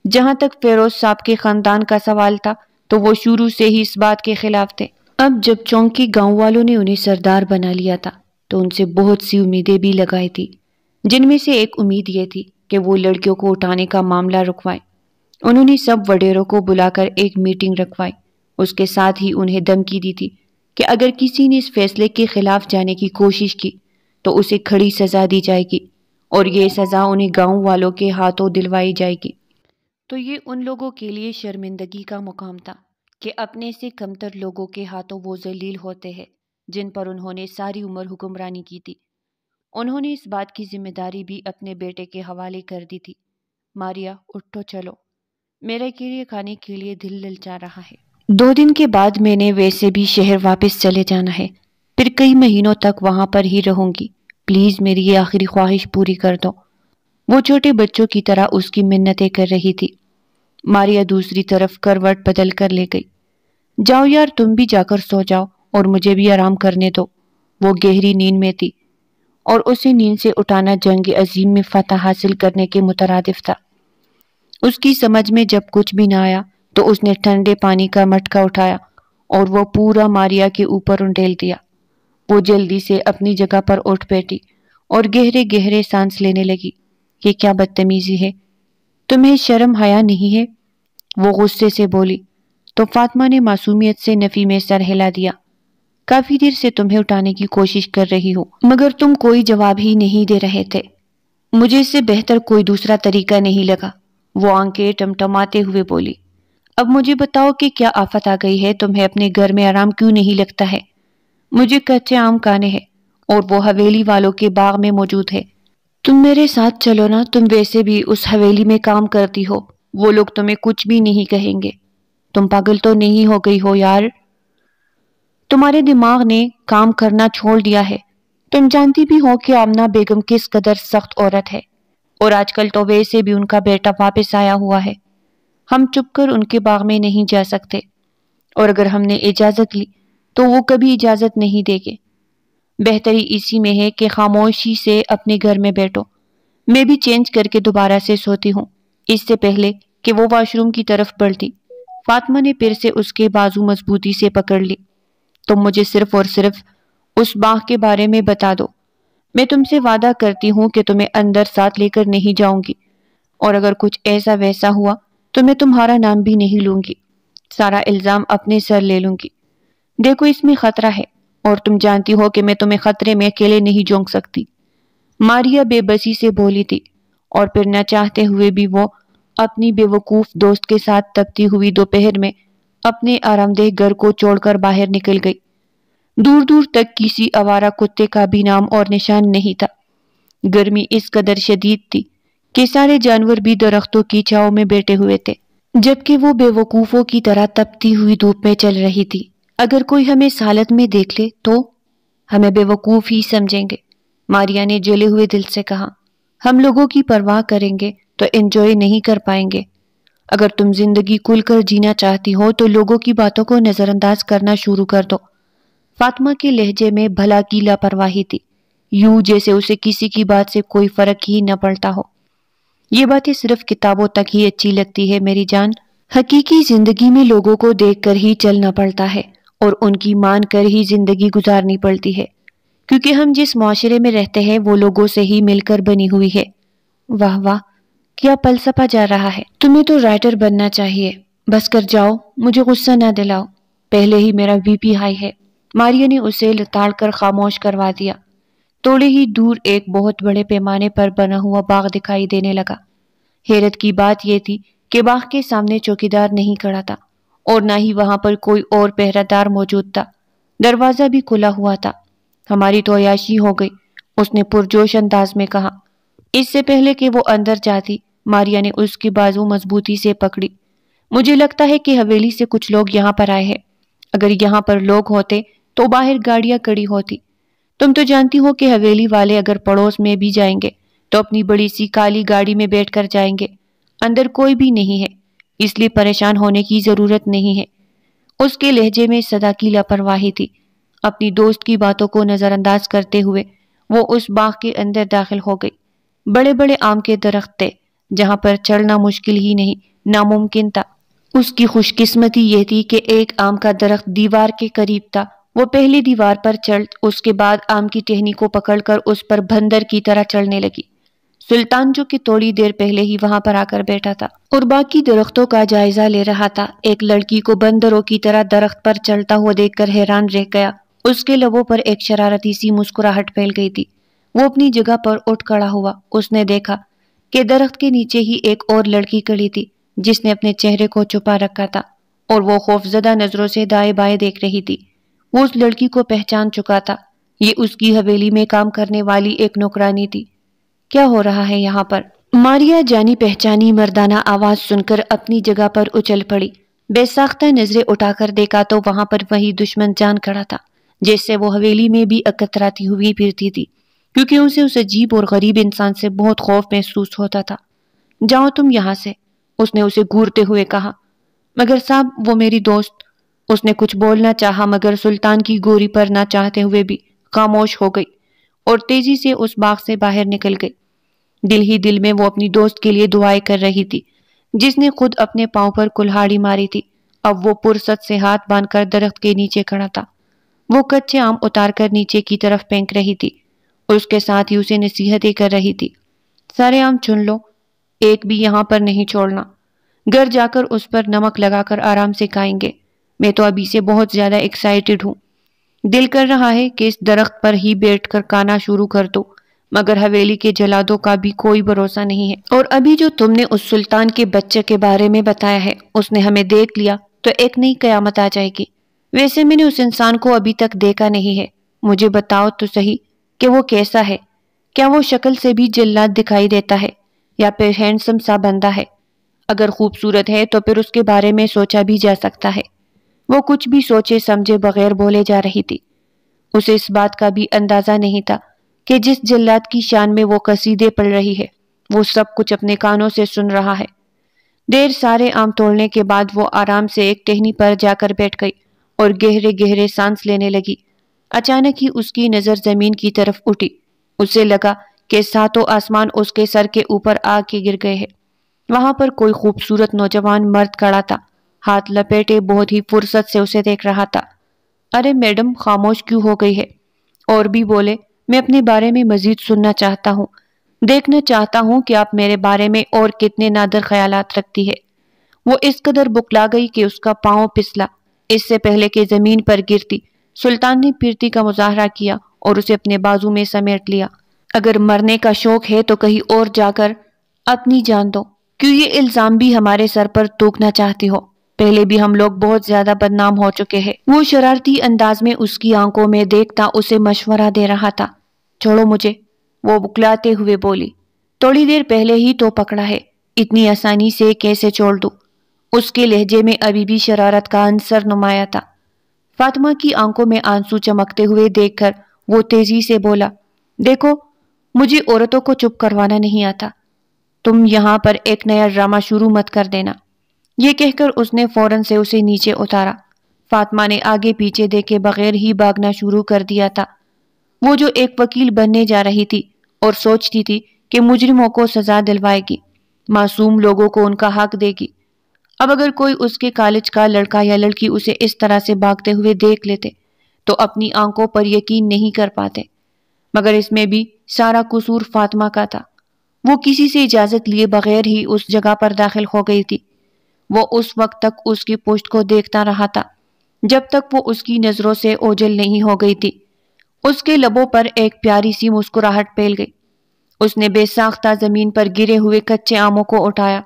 جہاں تک فیروز صاحب کے خاندان کا سوال تھا تو وہ شروع سے ہی اس بات کے خلاف تھے۔ اب جب چونکی گاؤں والوں نے انہیں سردار بنا لیا تھا تو ان سے بہت سی امیدیں بھی لگائی تھی، جن میں سے ایک امید یہ تھی کہ وہ لڑکیوں کو اٹھانے کا معاملہ رکوائیں۔ انہوں نے سب وڈیروں کو بلا کر ایک میٹنگ رکھوائی۔ اس کے ساتھ ہی انہیں دھمکی دی تھی کہ اگر کسی نے اس فیصلے کے خلاف جانے کی کوشش کی تو اسے کھڑی سزا دی جائے گی، اور یہ سزا انہیں گاؤں والوں کے ہاتھوں دلوائی جائے گی۔ تو یہ ان لوگوں کے لیے شرمندگی کا مقام تھا کہ اپنے سے کمتر لوگوں کے ہاتھوں وہ ذلیل ہوتے ہیں جن پر انہوں نے ساری عمر حکمرانی کی تھی۔ انہوں نے اس بات کی ذمہ داری بھی اپنے بیٹے کے حوالے کر دی تھی۔ ماریا، اٹھو چلو، میرے کے لیے کھانے کے لیے دل للچا رہا ہے۔ 2 دن کے بعد میں نے ویسے بھی شہر واپس چلے جانا ہے، پھر کئی مہینوں تک وہاں پر ہی رہوں گی۔ پلیز میری یہ آخری خواہش پوری کر دو۔ وہ چھوٹے بچوں کی طرح اس کی منتیں کر رہی تھی۔ ماریا دوسری طرف کروٹ بدل کر لے گئی۔ جاؤ یار، تم بھی جا کر سو جاؤ اور مجھے بھی آرام کرنے دو۔ وہ گہری نیند میں تھی اور اسے نیند سے اٹھانا جنگ عظیم میں فتح حاصل کرنے کے مترادف تھا۔ اس کی سمجھ میں جب کچھ بھی نہ آیا تو اس نے ٹھنڈے پانی کا مٹکا اٹھایا اور وہ پورا ماریا کے اوپر انڈیل دیا۔ وہ جلدی سے اپنی جگہ پر اٹھ بیٹھی اور گہرے گہرے سانس لینے لگی۔ یہ کیا بدتمیزی ہے؟ تمہیں شرم حیا نہیں ہے؟ وہ غصے سے بولی تو فاطمہ نے معصومیت سے نفی میں سر ہلا دیا۔ کافی دیر سے تمہیں اٹھانے کی کوشش کر رہی ہوں مگر تم کوئی جواب ہی نہیں دے رہے تھے۔ مجھے اس سے بہتر کوئی دوسرا طریقہ نہیں لگا، وہ آنکھیں ٹمٹماتے ہوئے بولی۔ اب مجھے بتاؤ کہ کیا آفت آ گئی ہے؟ تمہیں اپنے گھر میں آرام کیوں نہیں لگتا ہے؟ مجھے کچے آم کھانے ہیں اور وہ حویلی والوں کے باغ میں موجود ہے۔ تم میرے ساتھ چلو نا، تم ویسے بھی اس حویلی میں کام کرتی ہو، وہ لوگ تمہیں کچھ بھی نہیں کہیں گے۔ تم پاگل تو نہیں ہو گئی ہو یار؟ تمہارے دماغ نے کام کرنا چھوڑ دیا ہے۔ تم جانتی بھی ہو کہ آمنہ بیگم کس قدر سخت عورت ہے، اور آج کل تو ویسے بھی ان کا بیٹا واپس آیا ہوا ہے۔ ہم چپ کر ان کے باغ میں نہیں جا سکتے، اور اگر ہم نے اجازت لی تو وہ کبھی اجازت نہیں دیں گے۔ بہتری اسی میں ہے کہ خاموشی سے اپنے گھر میں بیٹھو۔ میں بھی چینج کر کے دوبارہ سے سوتی ہوں۔ اس سے پہلے کہ وہ واش روم کی طرف بڑھتی، فاطمہ نے پھر سے اس کے بازو مضبوطی سے پکڑ لی۔ تم مجھے صرف اور صرف اس باغ کے بارے میں بتا دو۔ میں تم سے وعدہ کرتی ہوں کہ تمہیں اندر ساتھ لے کر نہیں جاؤں گی، اور اگر کچھ ایسا ویسا ہوا تو میں تمہارا نام بھی نہیں لوں گی، سارا الزام اپنے سر لے لوں گی۔ دیکھو اس میں خطرہ ہے، اور تم جانتی ہو کہ میں تمہیں خطرے میں اکیلے نہیں جھونک سکتی۔ ماریا بے بسی سے بولی تھی، اور پھر نہ چاہتے ہوئے بھی وہ اپنی بے وقوف دوست کے ساتھ تپتی ہوئی دوپہر میں اپنے آرام دہ گھر کو چھوڑ کر باہر نکل گئی۔ دور دور تک کسی آوارہ کتے کا بھی نام اور نشان نہیں تھا۔ گرمی اس قدر شدید تھی کہ سارے جانور بھی درختوں کی چھاؤں میں بیٹھے ہوئے تھے، جبکہ وہ بے وقوفوں کی طرح تپتی ہوئی دھوپ میں چل رہی تھی۔ اگر کوئی ہمیں اس حالت میں دیکھ لے تو ہمیں بے وقوف ہی سمجھیں گے، ماریا نے جلے ہوئے دل سے کہا۔ ہم لوگوں کی پرواہ کریں گے تو انجوائے نہیں کر پائیں گے۔ اگر تم زندگی کھل کر جینا چاہتی ہو تو لوگوں کی باتوں کو نظر انداز کرنا شروع کر دو۔ فاطمہ کے لہجے میں بھلا کی لاپرواہی تھی، یوں جیسے اسے کسی کی بات سے کوئی فرق ہی نہ پڑتا ہو۔ یہ باتیں صرف کتابوں تک ہی اچھی لگتی ہے میری جان، حقیقی زندگی میں لوگوں کو دیکھ کر ہی چلنا پڑتا ہے اور ان کی مان کر ہی زندگی گزارنی پڑتی ہے، کیونکہ ہم جس معاشرے میں رہتے ہیں وہ لوگوں سے ہی مل کر بنی ہوئی ہے۔ واہ واہ، کیا فلسفہ جا رہا ہے۔ تمہیں تو رائٹر بننا چاہیے۔ بس کر جاؤ، مجھے غصہ نہ دلاؤ، پہلے ہی میرا بی پی ہائی ہے۔ ماریا نے اسے لتاڑ کر خاموش کروا دیا۔ تھوڑے ہی دور ایک بہت بڑے پیمانے پر بنا ہوا باغ دکھائی دینے لگا۔ حیرت کی بات یہ تھی کہ باغ کے سامنے چوکیدار نہیں کھڑا تھا، اور نہ ہی وہاں پر کوئی اور پہرہ دار موجود تھا۔ دروازہ بھی کھلا ہوا تھا۔ ہماری تو عیاشی ہو گئی، اس نے پرجوش انداز میں کہا۔ اس سے پہلے کہ وہ اندر جاتی، ماریا نے اس کی بازو مضبوطی سے پکڑی۔ مجھے لگتا ہے کہ حویلی سے کچھ لوگ یہاں پر آئے ہیں۔ اگر یہاں پر لوگ ہوتے تو باہر گاڑیاں کڑی ہوتی۔ تم تو جانتی ہو کہ حویلی والے اگر پڑوس میں بھی جائیں گے تو اپنی بڑی سی کالی گاڑی میں بیٹھ کر جائیں گے۔ اندر کوئی بھی نہیں ہے، اس لیے پریشان ہونے کی ضرورت نہیں ہے۔ اس کے لہجے میں صدا کی لاپرواہی تھی۔ اپنی دوست کی باتوں کو نظر انداز کرتے ہوئے وہ اس باغ کے اندر داخل ہو گئی۔ بڑے بڑے آم کے درخت تھے جہاں پر چڑھنا مشکل ہی نہیں ناممکن تھا۔ اس کی خوش قسمتی یہ تھی کہ ایک آم کا درخت دیوار کے قریب تھا۔ وہ پہلے دیوار پر چڑھ اس کے بعد آم کی ٹہنی کو پکڑ کر اس پر بندر کی طرح چڑھنے لگی۔ سلطان جو کہ تھوڑی دیر پہلے ہی وہاں پر آ کر بیٹھا تھا اور باقی درختوں کا جائزہ لے رہا تھا، ایک لڑکی کو بندروں کی طرح درخت پر چڑھتا ہوا دیکھ کر حیران رہ گیا۔ اس کے لبوں پر ایک شرارتی سی مسکراہٹ پھیل گئی تھی۔ وہ اپنی جگہ پر اٹھ کھڑا ہوا۔ اس نے دیکھا کہ درخت کے نیچے ہی ایک اور لڑکی کھڑی تھی جس نے اپنے چہرے کو چھپا رکھا تھا اور وہ خوفزدہ نظروں سے دائیں بائیں دیکھ رہی تھی۔ وہ اس لڑکی کو پہچان چکا تھا۔ یہ اس کی حویلی میں کام کرنے والی ایک نوکرانی تھی۔ کیا ہو رہا ہے یہاں پر؟ ماریا جانی پہچانی مردانہ آواز سن کر اپنی جگہ پر اچھل پڑی۔ بے ساختہ نظریں اٹھا کر دیکھا تو وہاں پر وہی دشمن جان کھڑا تھا جس سے وہ حویلی میں بھی اکتراتی ہوئی پھرتی تھی، کیونکہ اسے اس عجیب اور غریب انسان سے بہت خوف محسوس ہوتا تھا۔ جاؤ تم یہاں سے، اس نے اسے گھورتے ہوئے کہا۔ مگر صاحب وہ میری دوست، اس نے کچھ بولنا چاہا مگر سلطان کی گوری پر نہ چاہتے ہوئے بھی خاموش ہو گئی اور تیزی سے اس باغ سے باہر نکل گئی۔ دل ہی دل میں وہ اپنی دوست کے لیے دعائیں کر رہی تھی جس نے خود اپنے پاؤں پر کلہاڑی ماری تھی۔ اب وہ پرست سے ہاتھ باندھ کر درخت کے نیچے کھڑا تھا۔ وہ کچے آم اتار کر نیچے کی طرف پھینک رہی تھی اور اس کے ساتھ ہی اسے نصیحتیں کر رہی تھی۔ سارے آم چن لو، ایک بھی یہاں پر نہیں چھوڑنا۔ گھر جا کر اس پر نمک لگا کر آرام سے کھائیں گے۔ میں تو ابھی سے بہت زیادہ ایکسائٹڈ ہوں۔ دل کر رہا ہے کہ اس درخت پر ہی بیٹھ کر کھانا شروع کر دو، مگر حویلی کے جلادوں کا بھی کوئی بھروسہ نہیں ہے، اور ابھی جو تم نے اس سلطان کے بچے کے بارے میں بتایا ہے، اس نے ہمیں دیکھ لیا تو ایک نئی قیامت آ جائے گی۔ ویسے میں نے اس انسان کو ابھی تک دیکھا نہیں ہے، مجھے بتاؤ تو صحیح کہ وہ کیسا ہے؟ کیا وہ شکل سے بھی جلاد دکھائی دیتا ہے یا پھر ہینڈسم سا بندہ ہے؟ اگر خوبصورت ہے تو پھر اس کے بارے میں سوچا بھی جا سکتا ہے۔ وہ کچھ بھی سوچے سمجھے بغیر بولے جا رہی تھی۔ اسے اس بات کا بھی اندازہ نہیں تھا کہ جس جلاد کی شان میں وہ قصیدے پڑھ رہی ہے وہ سب کچھ اپنے کانوں سے سن رہا ہے۔ دیر سارے آم توڑنے کے بعد وہ آرام سے ایک ٹہنی پر جا کر بیٹھ گئی اور گہرے گہرے سانس لینے لگی۔ اچانک ہی اس کی نظر زمین کی طرف اٹھی۔ اسے لگا کہ ساتوں آسمان اس کے سر کے اوپر آ کے گر گئے ہیں۔ وہاں پر کوئی خوبصورت نوجوان مرد کھڑا تھا، ہاتھ لپیٹے بہت ہی فرصت سے اسے دیکھ رہا تھا۔ ارے میڈم، خاموش کیوں ہو گئی ہے؟ اور بھی بولے، میں اپنے بارے میں مزید سننا چاہتا ہوں، دیکھنا چاہتا ہوں کہ آپ میرے بارے میں اور کتنے نادر خیالات رکھتی ہے۔ وہ اس قدر بکلا گئی کہ اس کا پاؤں پھسلا۔ اس سے پہلے کہ زمین پر گرتی، سلطان نے پھرتی کا مظاہرہ کیا اور اسے اپنے بازو میں سمیٹ لیا۔ اگر مرنے کا شوق ہے تو کہیں اور جا کر اپنی جان دو، کیوں یہ الزام بھی ہمارے سر پر تھوکنا چاہتی ہو؟ پہلے بھی ہم لوگ بہت زیادہ بدنام ہو چکے ہیں۔ وہ شرارتی انداز میں اس کی آنکھوں میں دیکھتا اسے مشورہ دے رہا تھا۔ چھوڑو مجھے، وہ بکلاتے ہوئے بولی۔ تھوڑی دیر پہلے ہی تو پکڑا ہے، اتنی آسانی سے کیسے چھوڑ دوں؟ اس کے لہجے میں ابھی بھی شرارت کا عنصر نمایاں تھا۔ فاطمہ کی آنکھوں میں آنسو چمکتے ہوئے دیکھ کر وہ تیزی سے بولا، دیکھو مجھے عورتوں کو چپ کروانا نہیں آتا، تم یہاں پر ایک نیا ڈرامہ شروع مت کر دینا۔ یہ کہہ کر اس نے فوراً سے اسے نیچے اتارا۔ فاطمہ نے آگے پیچھے دیکھے بغیر ہی بھاگنا شروع کر دیا تھا۔ وہ جو ایک وکیل بننے جا رہی تھی اور سوچتی تھی کہ مجرموں کو سزا دلوائے گی، معصوم لوگوں کو ان کا حق دے گی، اب اگر کوئی اس کے کالج کا لڑکا یا لڑکی اسے اس طرح سے بھاگتے ہوئے دیکھ لیتے تو اپنی آنکھوں پر یقین نہیں کر پاتے۔ مگر اس میں بھی سارا قصور فاطمہ کا تھا۔ وہ کسی سے اجازت لیے بغیر ہی اس جگہ پر داخل ہو گئی تھی۔ وہ اس وقت تک اس کی پشت کو دیکھتا رہا تھا جب تک وہ اس کی نظروں سے اوجھل نہیں ہو گئی تھی۔ اس کے لبوں پر ایک پیاری سی مسکراہٹ پھیل گئی۔ اس نے بے ساختہ زمین پر گرے ہوئے کچے آموں کو اٹھایا۔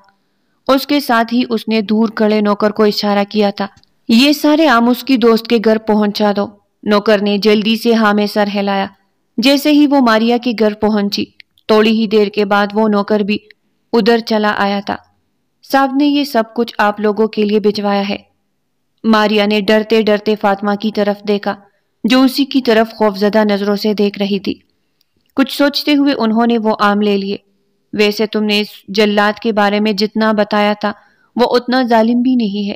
اس کے ساتھ ہی اس نے دور کھڑے نوکر کو اشارہ کیا تھا، یہ سارے آم اس کی دوست کے گھر پہنچا دو۔ نوکر نے جلدی سے ہاں میں سر ہلایا۔ جیسے ہی وہ ماریا کے گھر پہنچی، تھوڑی ہی دیر کے بعد وہ نوکر بھی ادھر چلا آیا تھا۔ صاحب نے یہ سب کچھ آپ لوگوں کے لیے بھجوایا ہے۔ ماریا نے ڈرتے ڈرتے فاطمہ کی طرف دیکھا جو اسی کی طرف خوفزدہ نظروں سے دیکھ رہی تھی۔ کچھ سوچتے ہوئے انہوں نے وہ آم لے لیے۔ ویسے تم نے اس جلاد کے بارے میں جتنا بتایا تھا وہ اتنا ظالم بھی نہیں ہے۔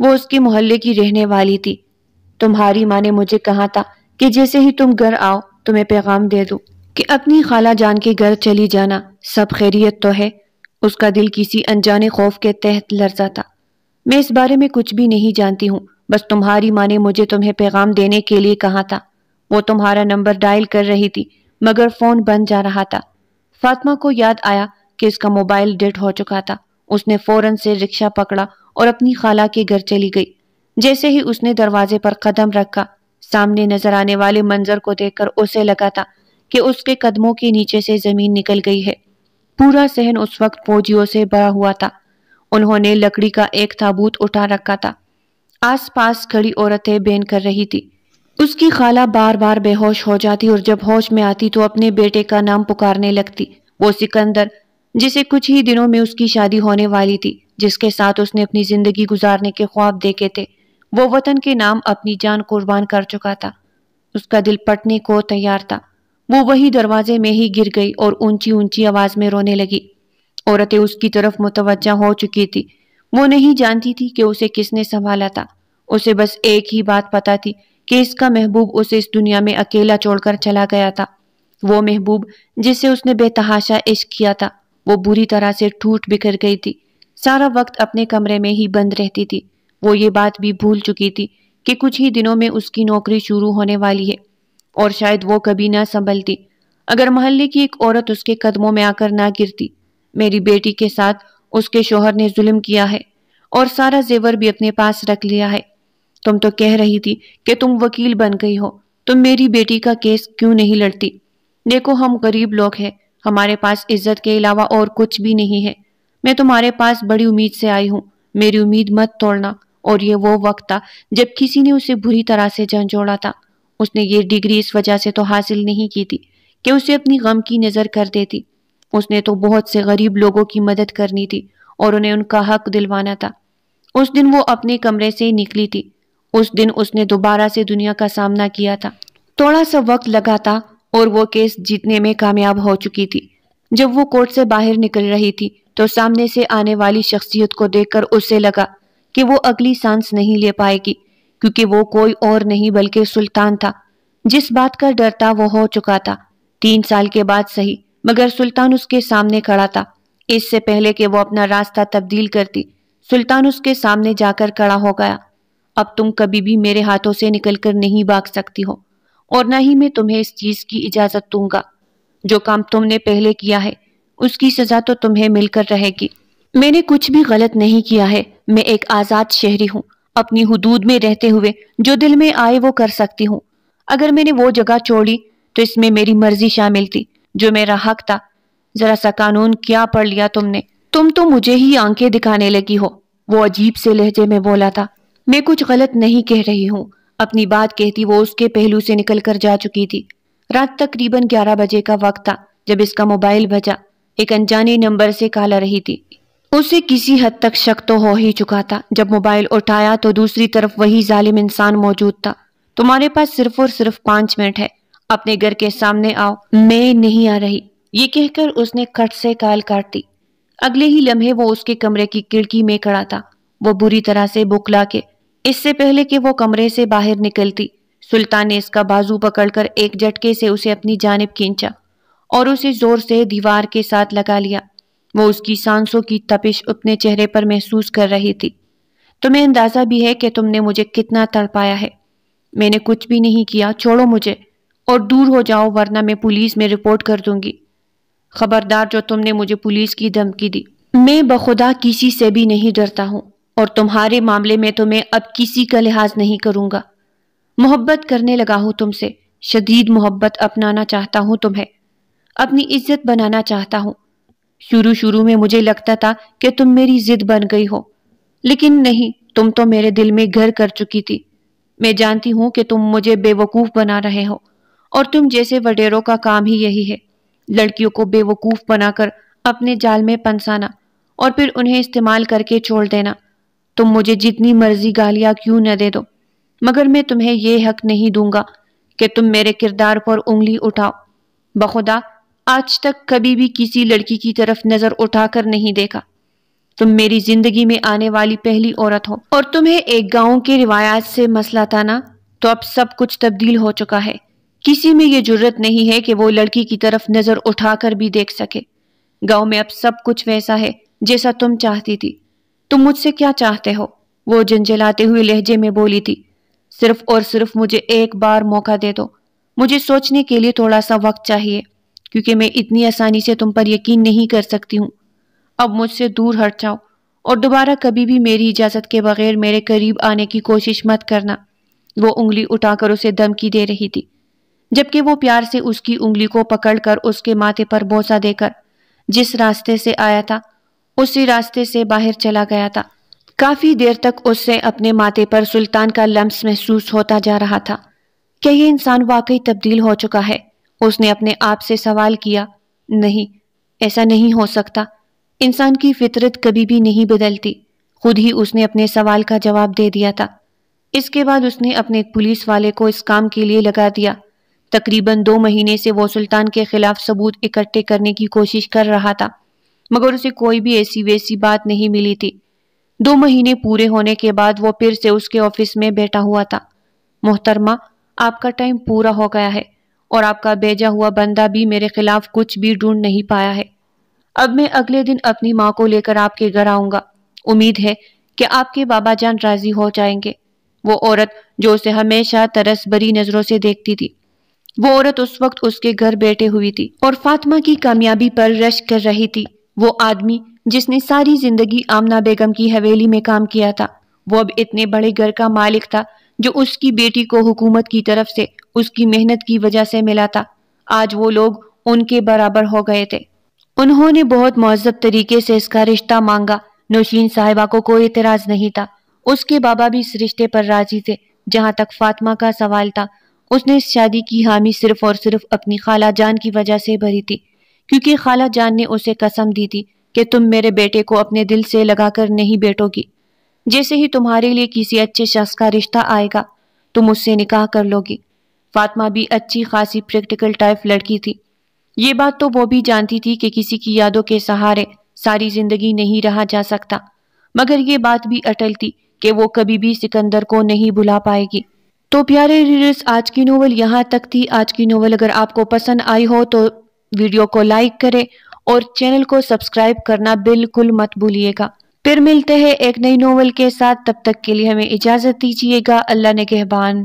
وہ اس کے محلے کی رہنے والی تھی۔ تمہاری ماں نے مجھے کہا تھا کہ جیسے ہی تم گھر آؤ تمہیں پیغام دے دوں کہ اپنی خالہ جان کے گھر چلی جانا، سب خیریت تو ہے۔ اس کا دل کسی انجانے خوف کے تحت لرزا تھا۔ میں اس بارے میں کچھ بھی نہیں جانتی ہوں، بس تمہاری ماں نے مجھے تمہیں پیغام دینے کے لیے کہا تھا۔ وہ تمہارا نمبر ڈائل کر رہی تھی مگر فون بند جا رہا تھا۔ فاطمہ کو یاد آیا کہ اس کا موبائل ڈیڈ ہو چکا تھا۔ اس نے فوراً سے رکشہ پکڑا اور اپنی خالہ کے گھر چلی گئی۔ جیسے ہی اس نے دروازے پر قدم رکھا، سامنے نظر آنے والے منظر کو دیکھ کر اسے لگا تھا کہ اس کے قدموں کے نیچے سے زمین نکل گئی ہے۔ پورا صحن اس وقت فوجیوں سے بھرا ہوا تھا۔ انہوں نے لکڑی کا ایک تابوت اٹھا رکھا تھا۔ آس پاس کھڑی عورتیں بین کر رہی تھی۔ اس کی خالہ بار بار بے ہوش ہو جاتی اور جب ہوش میں آتی تو اپنے بیٹے کا نام پکارنے لگتی، وہ سکندر، جسے کچھ ہی دنوں میں اس کی شادی ہونے والی تھی، جس کے ساتھ اس نے اپنی زندگی گزارنے کے خواب دیکھے تھے۔ وہ وطن کے نام اپنی جان قربان کر چکا تھا۔ اس کا دل پھٹنے کو تیار تھا۔ وہ وہی دروازے میں ہی گر گئی اور اونچی اونچی آواز میں رونے لگی۔ عورتیں اس کی طرف متوجہ ہو چکی تھی۔ وہ نہیں جانتی تھی کہ اسے کس نے سنبھالا تھا۔ اسے بس ایک ہی بات پتا تھی کہ اس کا محبوب اسے اس دنیا میں اکیلا چھوڑ کر چلا گیا تھا۔ وہ محبوب جس سے اس نے بے تحاشا عشق کیا تھا، وہ بری طرح سے ٹوٹ بکھر گئی تھی۔ سارا وقت اپنے کمرے میں ہی بند رہتی تھی۔ وہ یہ بات بھی بھول چکی تھی کہ کچھ ہی دنوں میں اس کی نوکری شروع ہونے والی ہے، اور شاید وہ کبھی نہ سنبھلتی اگر محلے کی ایک عورت اس کے قدموں میں آ کر نہ گرتی۔ میری بیٹی کے ساتھ اس کے شوہر نے ظلم کیا ہے اور سارا زیور بھی اپنے پاس رکھ لیا ہے۔ تم تو کہہ رہی تھی کہ تم وکیل بن گئی ہو، تم میری بیٹی کا کیس کیوں نہیں لڑتی؟ دیکھو ہم غریب لوگ ہیں، ہمارے پاس عزت کے علاوہ اور کچھ بھی نہیں ہے۔ میں تمہارے پاس بڑی امید سے آئی ہوں، میری امید مت توڑنا۔ اور یہ وہ وقت تھا جب کسی نے اسے بری طرح سے جھنجھوڑا تھا۔ اس نے یہ ڈگری اس وجہ سے تو حاصل نہیں کی تھی کہ اسے اپنی غم کی نظر کر دیتی۔ اس نے تو بہت سے غریب لوگوں کی مدد کرنی تھی اور انہیں ان کا حق دلوانا تھا۔ اس دن وہ اپنے کمرے سے نکلی تھی۔ اس دن اس نے دوبارہ سے دنیا کا سامنا کیا تھا۔ تھوڑا سا وقت لگا تھا اور وہ کیس جیتنے میں کامیاب ہو چکی تھی۔ جب وہ کورٹ سے باہر نکل رہی تھی تو سامنے سے آنے والی شخصیت کو دیکھ کر اسے لگا کہ وہ اگلی سانس نہیں لے پائے گی، کیونکہ وہ کوئی اور نہیں بلکہ سلطان تھا۔ جس بات کا ڈر تھا وہ ہو چکا تھا۔ 3 سال کے بعد صحیح، مگر سلطان اس کے سامنے کھڑا تھا۔ اس سے پہلے کہ وہ اپنا راستہ تبدیل کرتی، سلطان اس کے سامنے جا کر کھڑا ہو گیا۔ اب تم کبھی بھی میرے ہاتھوں سے نکل کر نہیں بھاگ سکتی ہو، اور نہ ہی میں تمہیں اس چیز کی اجازت دوں گا۔ جو کام تم نے پہلے کیا ہے اس کی سزا تو تمہیں مل کر رہے گی۔ میں نے کچھ بھی غلط نہیں کیا ہے۔ میں ایک آزاد شہری ہوں، اپنی حدود میں رہتے ہوئے جو دل میں آئے وہ کر سکتی ہوں۔ اگر میں نے وہ جگہ چھوڑی تو اس میں میری مرضی شامل تھی، جو میرا حق تھا۔ ذرا سا قانون کیا پڑھ لیا تم نے؟ تم تو مجھے ہی آنکھیں دکھانے لگی ہو، وہ عجیب سے لہجے میں بولا تھا۔ میں کچھ غلط نہیں کہہ رہی ہوں، اپنی بات کہتی وہ اس کے پہلو سے نکل کر جا چکی تھی۔ رات تقریباً 11 بجے کا وقت تھا جب اس کا موبائل بجا۔ ایک انجانے نمبر سے کال آ رہی تھی۔ اسے کسی حد تک شک تو ہو ہی چکا تھا۔ جب موبائل اٹھایا تو دوسری طرف وہی ظالم انسان موجود تھا۔ تمہارے پاس صرف اور صرف 5 منٹ ہے، اپنے گھر کے سامنے آؤ۔ میں نہیں آ رہی، یہ کہہ کر اس نے کٹ سے کال کاٹ دی۔ اگلے ہی لمحے وہ اس کے کمرے کی کھڑکی میں کھڑا تھا، وہ بری طرح سے بکلا کے۔ اس سے پہلے کہ وہ کمرے سے باہر نکلتی، سلطان نے اس کا بازو پکڑ کر ایک جھٹکے سے اسے اپنی جانب کھینچا اور اسے زور سے دیوار کے ساتھ لگا لیا۔ وہ اس کی سانسوں کی تپش اپنے چہرے پر محسوس کر رہی تھی۔ تمہیں اندازہ بھی ہے کہ تم نے مجھے کتنا تڑپایا ہے؟ میں نے کچھ بھی نہیں کیا، چھوڑو مجھے اور دور ہو جاؤ ورنہ میں پولیس میں رپورٹ کر دوں گی۔ خبردار جو تم نے مجھے پولیس کی دھمکی دی۔ میں بخدا کسی سے بھی نہیں ڈرتا ہوں اور تمہارے معاملے میں تو میں اب کسی کا لحاظ نہیں کروں گا۔ محبت کرنے لگا ہوں تم سے، شدید محبت اپنانا چاہتا ہوں تمہیں، اپنی عزت بنانا چاہتا ہوں۔ شروع میں مجھے لگتا تھا کہ تم میری ضد بن گئی ہو، لیکن نہیں، تم تو میرے دل میں گھر کر چکی تھی۔ میں جانتی ہوں کہ تم مجھے بے وقوف بنا رہے ہو، اور تم جیسے وڈیروں کا کام ہی یہی ہے، لڑکیوں کو بے وقوف بنا کر اپنے جال میں پھنسانا اور پھر انہیں استعمال کر کے چھوڑ دینا۔ تم مجھے جتنی مرضی گالیاں کیوں نہ دے دو، مگر میں تمہیں یہ حق نہیں دوں گا کہ تم میرے کردار پر انگلی اٹھاؤ۔ بخدا آج تک کبھی بھی کسی لڑکی کی طرف نظر اٹھا کر نہیں دیکھا۔ تم میری زندگی میں آنے والی پہلی عورت ہو، اور تمہیں ایک گاؤں کے روایات سے مسئلہ تھا نا، تو اب سب کچھ تبدیل ہو چکا ہے۔ کسی میں یہ جرت نہیں ہے کہ وہ لڑکی کی طرف نظر اٹھا کر بھی دیکھ سکے۔ گاؤں میں اب سب کچھ ویسا ہے جیسا تم چاہتی تھی۔ تم مجھ سے کیا چاہتے ہو؟ وہ جھنجھلاتے ہوئے لہجے میں بولی تھی۔ صرف اور صرف مجھے ایک بار موقع دے دو۔ مجھے سوچنے کے لیے تھوڑا سا وقت چاہیے، کیونکہ میں اتنی آسانی سے تم پر یقین نہیں کر سکتی ہوں۔ اب مجھ سے دور ہٹ جاؤ اور دوبارہ کبھی بھی میری اجازت کے بغیر میرے قریب آنے کی کوشش مت کرنا۔ وہ انگلی اٹھا کر اسے دھمکی دے رہی تھی، جبکہ وہ پیار سے اس کی انگلی کو پکڑ کر اس کے ماتھے پر بوسہ دے کر جس راستے سے آیا تھا اسی راستے سے باہر چلا گیا تھا۔ کافی دیر تک اس سے اپنے ماتھے پر سلطان کا لمس محسوس ہوتا جا رہا تھا۔ کیا یہ انسان واقعی تبدیل ہو چکا ہے؟ اس نے اپنے آپ سے سوال کیا۔ نہیں، ایسا نہیں ہو سکتا۔ انسان کی فطرت کبھی بھی نہیں بدلتی۔ خود ہی اس نے اپنے سوال کا جواب دے دیا تھا۔ اس کے بعد اس نے اپنے پولیس والے کو اس کام کے لیے لگا دیا۔ تقریباً 2 مہینے سے وہ سلطان کے خلاف ثبوت اکٹھے کرنے کی کوشش کر رہا تھا، مگر اسے کوئی بھی ایسی ویسی بات نہیں ملی تھی۔ 2 مہینے پورے ہونے کے بعد وہ پھر سے اس کے آفس میں بیٹھا ہوا تھا۔ محترمہ، آپ کا ٹائم پورا ہو گیا ہے اور آپ کا بھیجا ہوا بندہ بھی میرے خلاف کچھ بھی ڈھونڈ نہیں پایا ہے۔ اب میں اگلے دن اپنی ماں کو لے کر آپ کے گھر آؤں گا۔ امید ہے کہ آپ کے بابا جان راضی ہو جائیں گے۔ وہ عورت جو اسے ہمیشہ طرز بری نظروں سے دیکھتی تھی، وہ عورت اس وقت اس کے گھر بیٹھے ہوئی تھی اور فاطمہ کی کامیابی پر رشک کر رہی تھی۔ وہ آدمی جس نے ساری زندگی آمنہ بیگم کی حویلی میں کام کیا تھا، وہ اب اتنے بڑے گھر کا مالک تھا جو اس کی بیٹی کو حکومت کی طرف سے اس کی محنت کی وجہ سے ملا تھا۔ آج وہ لوگ ان کے برابر ہو گئے تھے۔ انہوں نے بہت مہذب طریقے سے اس کا رشتہ مانگا۔ نوشین صاحبہ کو کوئی اعتراض نہیں تھا۔ اس کے بابا بھی اس رشتے پر راضی تھے۔ جہاں تک فاطمہ کا سوال تھا، اس نے اس شادی کی حامی صرف اور صرف اپنی خالہ جان کی وجہ سے بھری تھی، کیونکہ خالہ جان نے اسے قسم دی تھی کہ تم میرے بیٹے کو اپنے دل سے لگا کر نہیں بیٹھو گی۔ جیسے ہی تمہارے لیے کسی اچھے شخص کا رشتہ آئے گا، تم اس سے نکاح کر لو گی۔ فاطمہ بھی اچھی خاصی پریکٹیکل ٹائپ لڑکی تھی۔ یہ بات تو وہ بھی جانتی تھی کہ کسی کی یادوں کے سہارے ساری زندگی نہیں رہا جا سکتا، مگر یہ بات بھی اٹل تھی کہ وہ کبھی بھی سکندر کو نہیں بھلا پائے گی۔ تو پیارے ریڈرز، آج کی ناول یہاں تک تھی۔ آج کی ناول اگر آپ کو پسند آئی ہو تو ویڈیو کو لائک کریں اور چینل کو سبسکرائب کرنا بالکل مت بھولیے گا۔ پھر ملتے ہیں ایک نئی ناول کے ساتھ، تب تک کے لیے ہمیں اجازت دیجیے گا۔ اللہ نگہبان۔